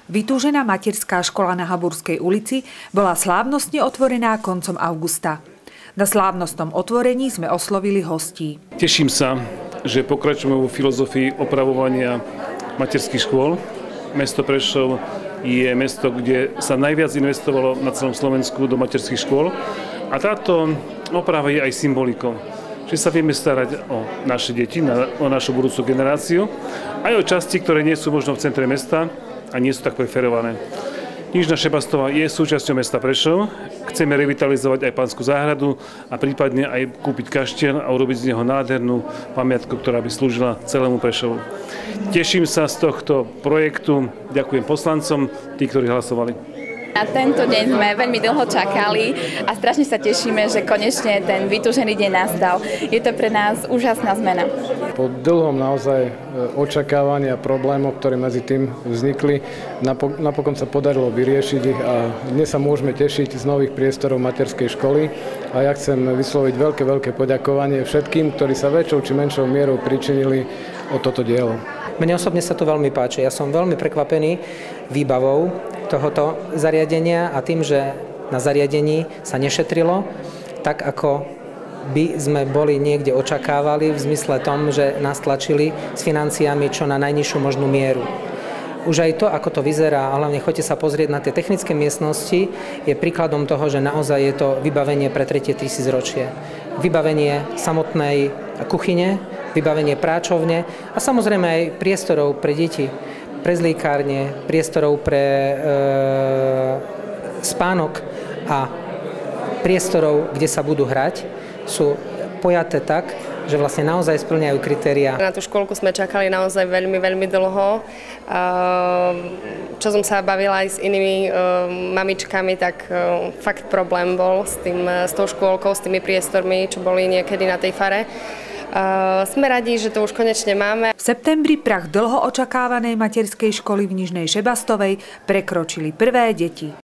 Vytúžená materská škola na Haburskej ulici bola slávnostne otvorená koncom augusta. Na slávnostnom otvorení sme oslovili hostí. Teším sa, že pokračujeme vo filozofii opravovania materských škôl. Mesto Prešov je mesto, kde sa najviac investovalo na celom Slovensku do materských škôl. A táto oprava je aj symbolikou, že sa vieme starať o naše deti, o našu budúcu generáciu, aj o časti, ktoré nie sú možno v centre mesta a nie sú tak preferované. Nižná Šebastová je súčasťou mesta Prešov. Chceme revitalizovať aj Panskú záhradu a prípadne aj kúpiť kaštiel a urobiť z neho nádhernú pamiatku, ktorá by slúžila celému Prešovu. Teším sa z tohto projektu. Ďakujem poslancom, tí, ktorí hlasovali. Na tento deň sme veľmi dlho čakali a strašne sa tešíme, že konečne ten vytúžený deň nastal. Je to pre nás úžasná zmena. Po dlhom naozaj očakávaní a problémov, ktoré medzi tým vznikli, napokon sa podarilo vyriešiť ich a dnes sa môžeme tešiť z nových priestorov materskej školy. A ja chcem vysloviť veľké poďakovanie všetkým, ktorí sa väčšou či menšou mierou pričinili o toto dielo. Mne osobne sa to veľmi páči. Ja som veľmi prekvapený výbavou tohoto zariadenia a tým, že na zariadení sa nešetrilo, tak ako by sme boli niekde očakávali v zmysle tom, že nás tlačili s financiami čo na najnižšiu možnú mieru. Už aj to, ako to vyzerá, a hlavne choďte sa pozrieť na tie technické miestnosti, je príkladom toho, že naozaj je to vybavenie pre 3. tisícročie. Vybavenie samotnej kuchyne, vybavenie práčovne a samozrejme aj priestorov pre deti, pre zlíkárne, priestorov pre spánok a priestorov, kde sa budú hrať, sú pojaté tak, že vlastne naozaj spĺňajú kritériá. Na tú škôlku sme čakali naozaj veľmi dlho. Čo som sa bavila aj s inými mamičkami, tak fakt problém bol s tou škôlkou, s tými priestormi, čo boli niekedy na tej fare. Sme radi, že to už konečne máme. V septembri prach dlho očakávanej materskej školy v Nižnej Šebastovej prekročili prvé deti.